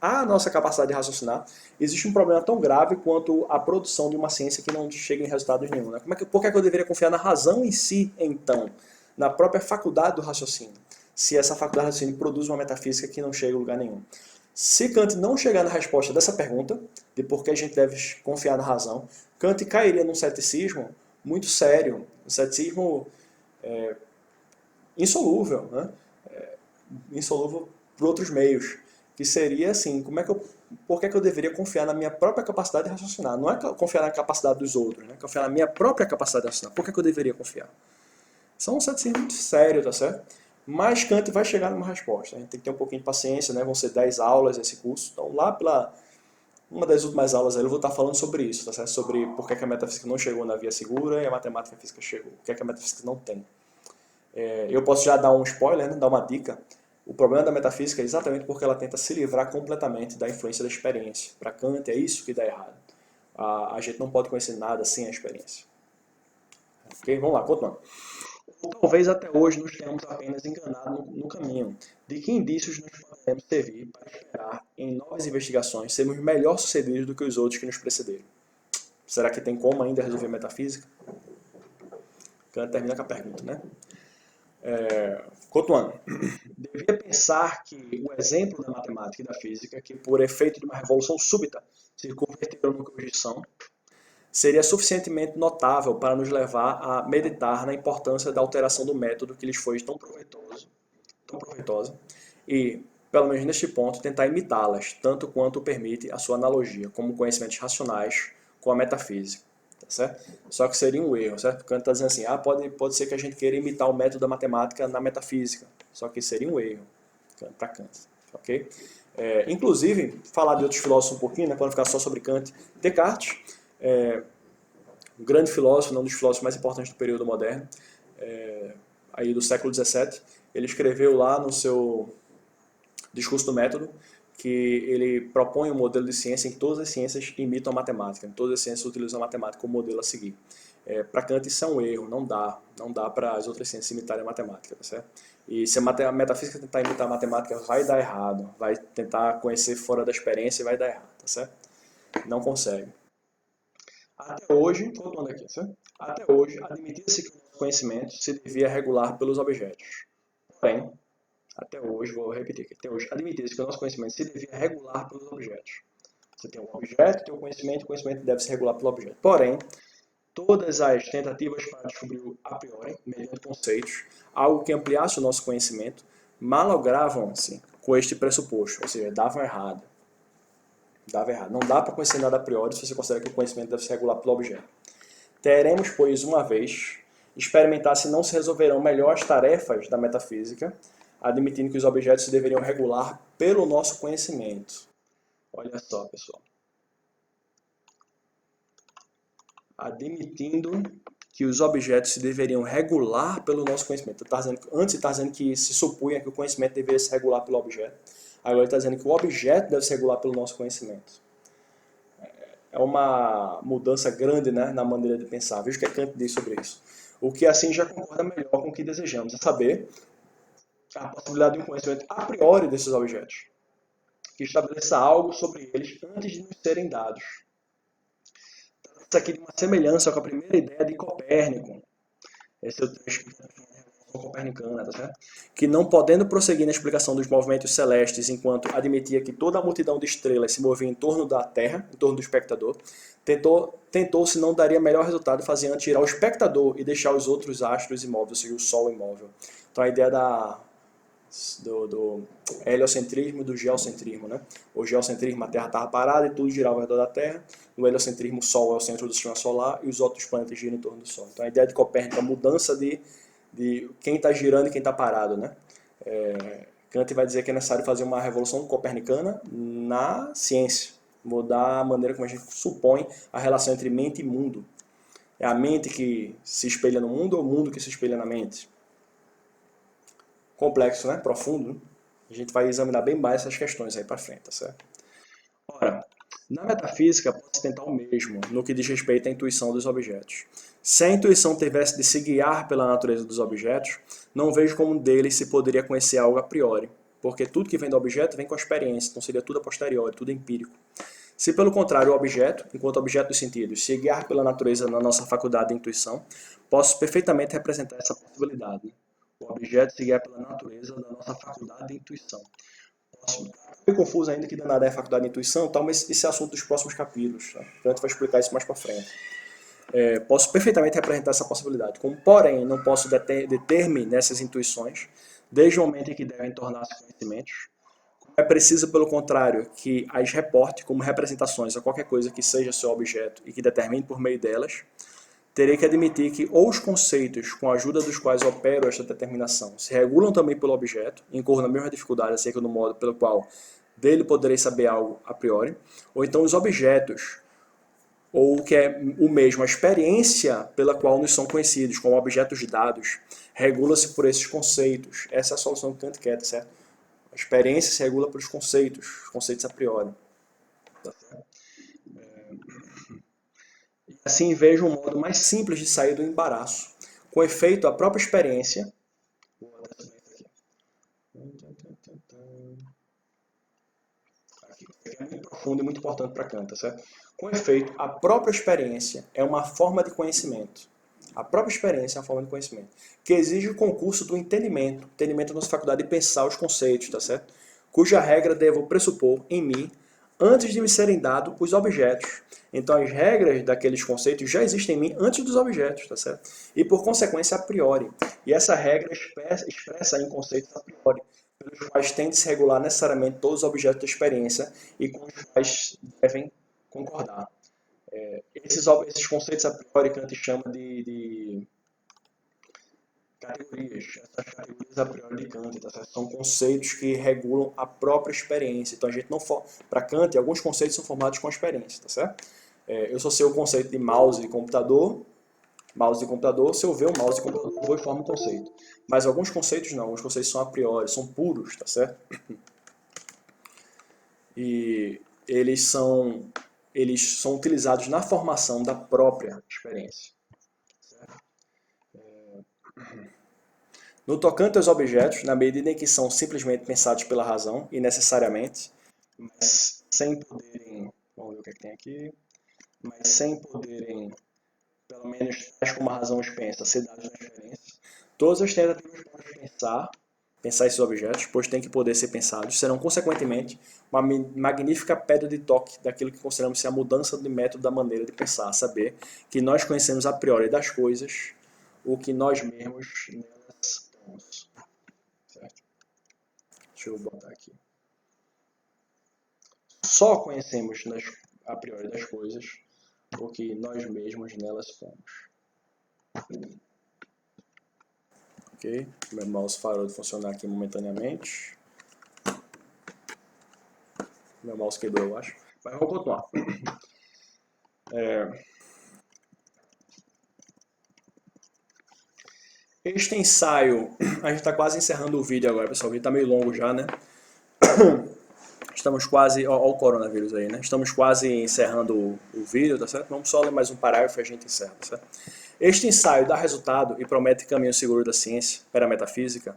à nossa capacidade de raciocinar, existe um problema tão grave quanto a produção de uma ciência que não chega em resultados nenhum. Né? Por que eu deveria confiar na razão em si, então? Na própria faculdade do raciocínio. Se essa faculdade do raciocínio produz uma metafísica que não chega em lugar nenhum. Se Kant não chegar na resposta dessa pergunta, de por que a gente deve confiar na razão, Kant cairia num ceticismo muito sério, um ceticismo insolúvel, né? Insolúvel por outros meios, que seria assim, por que eu deveria confiar na minha própria capacidade de raciocinar? Não é confiar na capacidade dos outros, né? Confiar na minha própria capacidade de raciocinar. Por que eu deveria confiar? São um ceticismo muito sério, tá certo? Mas Kant vai chegar numa resposta. A gente tem que ter um pouquinho de paciência, né? Vão ser 10 aulas esse curso. Então, lá pela uma das últimas aulas eu vou estar falando sobre isso, tá certo? Sobre por que a metafísica não chegou na via segura e a matemática e a física chegou. Por que a metafísica não tem. Eu posso já dar um spoiler, né? Dar uma dica. O problema da metafísica é exatamente porque ela tenta se livrar completamente da influência da experiência. Para Kant é isso que dá errado. A gente não pode conhecer nada sem a experiência. Ok? Vamos lá, continuando. Talvez até hoje nos tenhamos apenas enganado no caminho. De que indícios nos podemos servir para esperar, em novas investigações, sermos melhor sucedidos do que os outros que nos precederam? Será que tem como ainda resolver metafísica? Kant termina com a pergunta, né? Continuando. Devia pensar que o exemplo da matemática e da física, que por efeito de uma revolução súbita se converteram no que hoje são, seria suficientemente notável para nos levar a meditar na importância da alteração do método que lhes foi tão proveitosa e, pelo menos neste ponto, tentar imitá-las, tanto quanto permite a sua analogia, como conhecimentos racionais com a metafísica. Tá certo? Só que seria um erro, certo? Kant está dizendo assim, pode ser que a gente queira imitar o método da matemática na metafísica, só que seria um erro para Kant. Ok? Inclusive, falar de outros filósofos um pouquinho, né, para não ficar só sobre Kant, Descartes, um grande filósofo, um dos filósofos mais importantes do período moderno, aí do século XVII, ele escreveu lá no seu discurso do método, que ele propõe um modelo de ciência em que todas as ciências imitam a matemática, todas as ciências utilizam a matemática como modelo a seguir. Para Kant isso é um erro, não dá para as outras ciências imitarem a matemática, tá certo? E se a metafísica tentar imitar a matemática, vai dar errado, vai tentar conhecer fora da experiência e vai dar errado, tá certo? Não consegue. Até hoje, voltando aqui, certo? Até hoje, admitia-se que o nosso conhecimento se devia regular pelos objetos. Porém, até hoje, vou repetir aqui, até hoje, admitia-se que o nosso conhecimento se devia regular pelos objetos. Você tem um objeto, tem um conhecimento, e o conhecimento deve se regular pelo objeto. Porém, todas as tentativas para descobrir a priori, mediante conceitos, algo que ampliasse o nosso conhecimento, malogravam-se com este pressuposto, ou seja, davam errado. Não dá para conhecer nada a priori se você considera que o conhecimento deve se regular pelo objeto. Teremos, pois, uma vez, experimentar se não se resolverão melhor as tarefas da metafísica, admitindo que os objetos se deveriam regular pelo nosso conhecimento. Olha só, pessoal. Admitindo que os objetos se deveriam regular pelo nosso conhecimento. Antes ele está dizendo que se supunha que o conhecimento deveria se regular pelo objeto. Agora ele está dizendo que o objeto deve se regular pelo nosso conhecimento. É uma mudança grande, né, na maneira de pensar. Veja o que Kant diz sobre isso. O que assim já concorda melhor com o que desejamos, é saber a possibilidade de um conhecimento a priori desses objetos, que estabeleça algo sobre eles antes de nos serem dados. Isso aqui de uma semelhança com a primeira ideia de Copérnico. Esse é o trecho copernicana, tá certo? Que não podendo prosseguir na explicação dos movimentos celestes enquanto admitia que toda a multidão de estrelas se movia em torno da Terra, em torno do espectador, tentou se não daria melhor resultado fazer antes tirar o espectador e deixar os outros astros imóveis, ou seja, o Sol imóvel. Então a ideia do heliocentrismo e do geocentrismo, né? O geocentrismo, a Terra estava parada e tudo girava ao redor da Terra. No heliocentrismo, o Sol é o centro do sistema solar e os outros planetas giram em torno do Sol. Então a ideia de Copérnico é a mudança de quem está girando e quem está parado, né? Kant vai dizer que é necessário fazer uma revolução copernicana na ciência, mudar a maneira como a gente supõe a relação entre mente e mundo. É a mente que se espelha no mundo ou o mundo que se espelha na mente? Complexo, né? Profundo. Né? A gente vai examinar bem mais essas questões aí para frente, tá certo? Ora, na metafísica pode-se tentar o mesmo no que diz respeito à intuição dos objetos. Se a intuição tivesse de se guiar pela natureza dos objetos, não vejo como deles se poderia conhecer algo a priori, porque tudo que vem do objeto vem com a experiência, então seria tudo a posteriori, tudo empírico. Se pelo contrário o objeto, enquanto objeto dos sentidos, se guiar pela natureza na nossa faculdade de intuição, posso perfeitamente representar essa possibilidade. O objeto se guiar pela natureza da nossa faculdade de intuição. Meio confuso ainda que danada é a faculdade de intuição, tal, mas esse é assunto dos próximos capítulos. Tá? Então a gente vai explicar isso mais para frente. Posso perfeitamente representar essa possibilidade. Como, porém, não posso deter-me nessas intuições, desde o momento em que devem tornar-se conhecimentos, é preciso, pelo contrário, que as reporte como representações a qualquer coisa que seja seu objeto e que determine por meio delas, terei que admitir que ou os conceitos com a ajuda dos quais opero esta determinação se regulam também pelo objeto, incorro na mesma dificuldade acerca do modo pelo qual dele poderei saber algo a priori, ou então os objetos, ou o que é o mesmo, a experiência pela qual nos são conhecidos como objetos de dados, regula-se por esses conceitos. Essa é a solução que Kant quer, tá certo? A experiência se regula pelos conceitos a priori. Tá certo? E assim vejo um modo mais simples de sair do embaraço. Com efeito, a própria experiência... Aqui é muito profundo e muito importante para Kant, tá certo? Com efeito, a própria experiência é uma forma de conhecimento. A própria experiência é uma forma de conhecimento, que exige o concurso do entendimento da nossa faculdade de pensar os conceitos, tá certo? Cuja regra devo pressupor em mim antes de me serem dados os objetos. Então as regras daqueles conceitos já existem em mim antes dos objetos, tá certo? E por consequência a priori. E essa regra expressa em conceitos a priori, pelos quais tem de se regular necessariamente todos os objetos da experiência e com os quais devem concordar. Esses conceitos a priori Kant chama de categorias. Essas categorias a priori de Kant, tá? São conceitos que regulam a própria experiência. Então a gente não para Kant, alguns conceitos são formados com a experiência, tá certo? Eu só sei o conceito de mouse e computador. Se eu ver um mouse e computador, eu vou e formo um conceito. Mas alguns conceitos não, alguns conceitos são a priori, são puros, tá certo? e eles são utilizados na formação da própria experiência. No tocante aos objetos, na medida em que são simplesmente pensados pela razão e necessariamente, mas sem poderem, vamos ver o que é que tem aqui, mas sem poderem, pelo menos tais como a razão os pensa, ser dados na experiência, todas as tentativas para pensar esses objetos, pois têm que poder ser pensados, serão consequentemente uma magnífica pedra de toque daquilo que consideramos ser a mudança de método da maneira de pensar, a saber que nós conhecemos a priori das coisas o que nós mesmos nelas temos. Certo? Deixa eu botar aqui. Só conhecemos a priori das coisas o que nós mesmos nelas fomos. Ok? Meu mouse parou de funcionar aqui momentaneamente. Meu mouse quebrou, eu acho. Mas vamos continuar. Este ensaio, a gente está quase encerrando o vídeo agora, pessoal. O vídeo está meio longo já, né? Estamos quase, ó o coronavírus aí, né? Estamos quase encerrando o vídeo, tá certo? Vamos só ler mais um parágrafo e a gente encerra, tá certo? Este ensaio dá resultado e promete caminho seguro da ciência para a metafísica,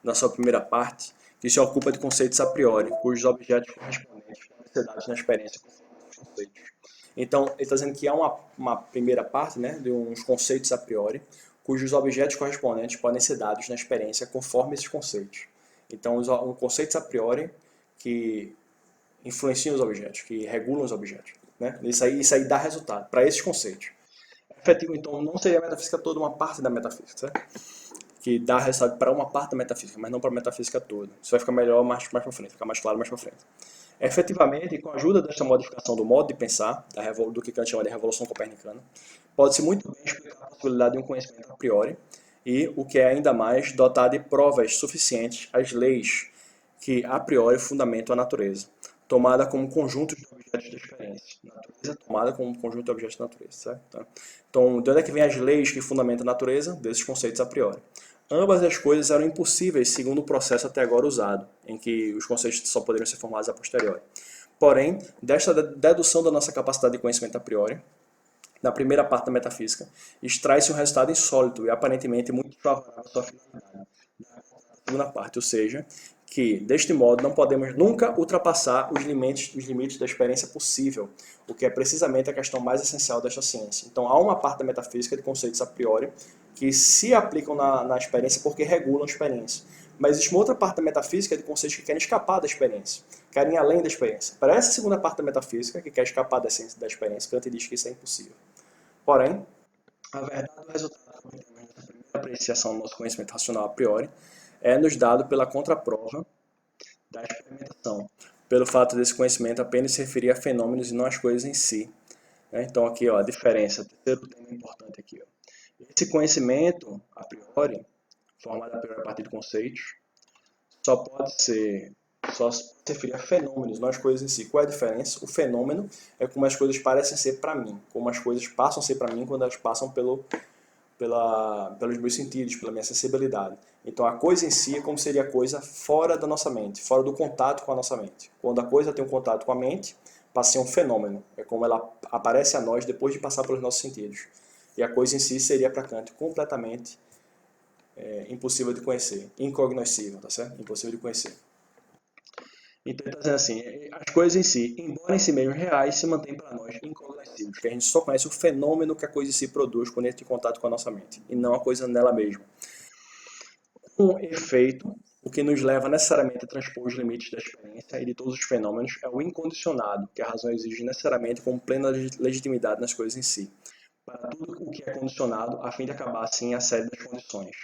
na sua primeira parte, que se ocupa de conceitos a priori, cujos objetos correspondentes podem ser dados na experiência conforme os conceitos. Então, ele está dizendo que há uma primeira parte, né, de uns conceitos a priori, cujos objetos correspondentes podem ser dados na experiência conforme esses conceitos. Então, os conceitos a priori que influenciam os objetos, que regulam os objetos. Né? Isso aí dá resultado para esses conceitos. Efetivo, então, não seria a metafísica toda uma parte da metafísica, certo? Que dá resultado para uma parte da metafísica, mas não para a metafísica toda. Isso vai ficar melhor mais para frente, ficar mais claro mais para frente. Efetivamente, com a ajuda desta modificação do modo de pensar, do que Kant chama de Revolução Copernicana, pode-se muito bem explicar a possibilidade de um conhecimento a priori e, o que é ainda mais, dotar de provas suficientes as leis que a priori fundamentam a natureza, tomada como conjunto de objetos da experiência. Natureza tomada como conjunto de objetos da natureza, certo? Então, de onde é que vem as leis que fundamentam a natureza? Desses conceitos a priori. Ambas as coisas eram impossíveis segundo o processo até agora usado, em que os conceitos só poderiam ser formados a posteriori. Porém, desta dedução da nossa capacidade de conhecimento a priori, na primeira parte da metafísica, extrai-se um resultado insólito e aparentemente muito favorável à sua finalidade, na segunda parte, ou seja, que, deste modo, não podemos nunca ultrapassar os limites da experiência possível, o que é precisamente a questão mais essencial desta ciência. Então, há uma parte da metafísica de conceitos a priori que se aplicam na experiência porque regulam a experiência. Mas existe uma outra parte da metafísica de conceitos que querem escapar da experiência, querem ir além da experiência. Para essa segunda parte da metafísica, que quer escapar da essência da experiência, Kant diz que isso é impossível. Porém, a verdade do resultado que obtemos nessa primeira apreciação do nosso conhecimento racional a priori é nos dado pela contraprova da experimentação, pelo fato desse conhecimento apenas se referir a fenômenos e não às coisas em si. Então aqui, ó, a diferença, terceiro tema importante aqui. Ó. Esse conhecimento a priori, formado a priori a partir de conceitos, só se referir a fenômenos, não às coisas em si. Qual é a diferença? O fenômeno é como as coisas parecem ser para mim, como as coisas passam a ser para mim quando elas passam pelos meus sentidos, pela minha sensibilidade. Então a coisa em si é como seria a coisa fora da nossa mente, fora do contato com a nossa mente. Quando a coisa tem um contato com a mente, passa a ser um fenômeno. É como ela aparece a nós depois de passar pelos nossos sentidos. E a coisa em si seria para Kant completamente impossível de conhecer, incognoscível, tá certo? Impossível de conhecer. Então ele está dizendo assim, as coisas em si, embora em si mesmas reais, se mantêm para nós incognoscíveis, porque a gente só conhece o fenômeno que a coisa em si produz quando entra em contato com a nossa mente, e não a coisa nela mesma. Com efeito, o que nos leva necessariamente a transpor os limites da experiência e de todos os fenômenos é o incondicionado, que a razão exige necessariamente com plena legitimidade nas coisas em si, para tudo o que é condicionado, a fim de acabar assim a série das condições.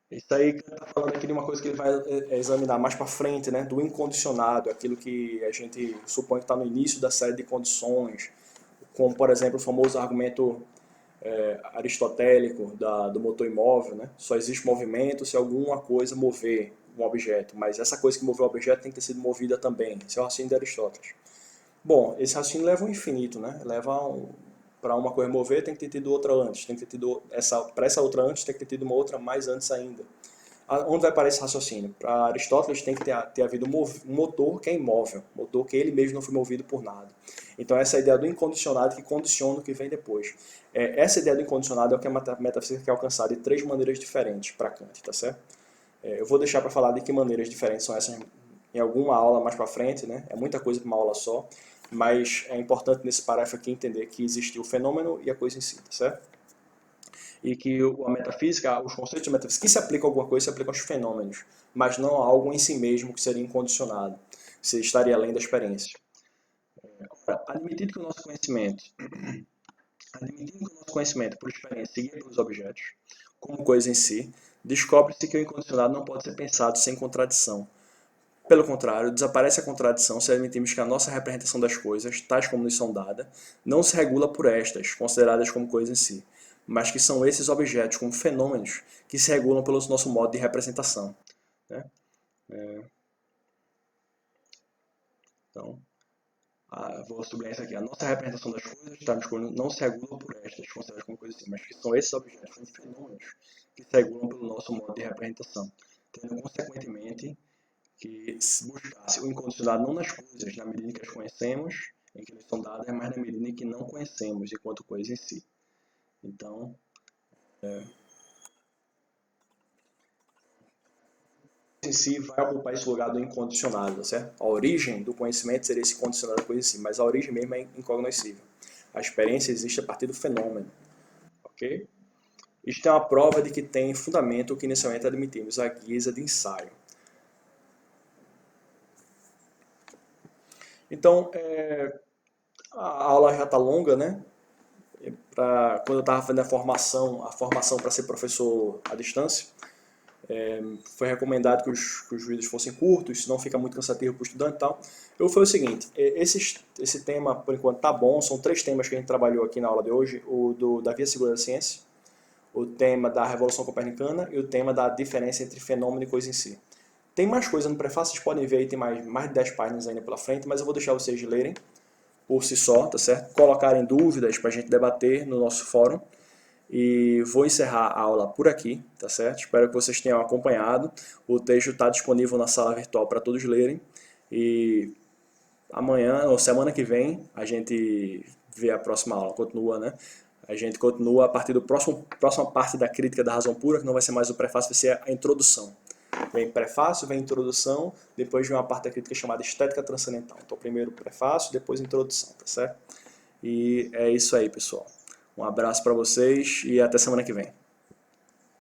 Isso aí que está falando aqui de uma coisa que ele vai examinar mais para frente, né? Do incondicionado, aquilo que a gente supõe que está no início da série de condições, como, por exemplo, o famoso argumento aristotélico do motor imóvel, né? Só existe movimento se alguma coisa mover um objeto, mas essa coisa que moveu o objeto tem que ter sido movida também. Esse é o raciocínio de Aristóteles. Bom, esse raciocínio leva ao infinito, né? Para uma coisa mover tem que ter tido outra antes, tem que ter tido para essa outra antes tem que ter tido uma outra mais antes ainda. Onde vai parar esse raciocínio? Para Aristóteles tem que ter havido um motor que é imóvel, motor que ele mesmo não foi movido por nada. Então essa é a ideia do incondicionado que condiciona o que vem depois. Essa ideia do incondicionado é o que a metafísica quer alcançar de 3 maneiras diferentes para Kant, tá certo? Eu vou deixar para falar de que maneiras diferentes são essas em alguma aula mais para frente, né? É muita coisa para uma aula só, mas é importante nesse parágrafo aqui entender que existe o fenômeno e a coisa em si, tá certo? E que a metafísica, os conceitos de metafísica que se aplicam a alguma coisa se aplicam aos fenômenos, mas não a algo em si mesmo que seria incondicionado, que estaria além da experiência. Admitindo que o nosso conhecimento por experiência seguia pelos objetos, como coisa em si, descobre-se que o incondicionado não pode ser pensado sem contradição. Pelo contrário, desaparece a contradição se admitirmos que a nossa representação das coisas, tais como nos são dadas, não se regula por estas, consideradas como coisas em si, mas que são esses objetos, como fenômenos, que se regulam pelo nosso modo de representação. Né? Então, vou sublinhar isso aqui. A nossa representação das coisas, tais como não se regula por estas, consideradas como coisas assim, mas que são esses objetos, como fenômenos, que se regulam pelo nosso modo de representação, tendo consequentemente que se buscasse o incondicionado não nas coisas, na medida em que as conhecemos, em que eles são dadas, mas na medida em que não conhecemos enquanto coisa em si. Então, em si vai ocupar esse lugar do incondicionado, tá certo? A origem do conhecimento seria esse condicionado da coisa em si, mas a origem mesmo é incognoscível. A experiência existe a partir do fenômeno, ok? Isto é uma prova de que tem fundamento o que inicialmente admitimos, a guisa de ensaio. Então, a aula já está longa, né? Quando eu estava fazendo a formação para ser professor à distância, foi recomendado que os vídeos fossem curtos, senão fica muito cansativo para o estudante e tal. Eu falei o seguinte, esse tema, por enquanto, tá bom, são 3 temas que a gente trabalhou aqui na aula de hoje, da via segura da ciência, o tema da Revolução Copernicana e o tema da diferença entre fenômeno e coisa em si. Tem mais coisa no prefácio, vocês podem ver aí, tem mais de 10 páginas ainda pela frente, mas eu vou deixar vocês lerem por si só, tá certo? Colocarem dúvidas para a gente debater no nosso fórum. E vou encerrar a aula por aqui, tá certo? Espero que vocês tenham acompanhado. O texto está disponível na sala virtual para todos lerem. E amanhã, ou semana que vem, a gente vê a próxima aula, continua, né? A gente continua a partir da próxima parte da crítica da razão pura, que não vai ser mais o prefácio, vai ser a introdução. Vem prefácio, vem introdução, depois vem uma parte da crítica chamada estética transcendental. Então, primeiro prefácio, depois introdução, tá certo? E é isso aí, pessoal. Um abraço para vocês e até semana que vem.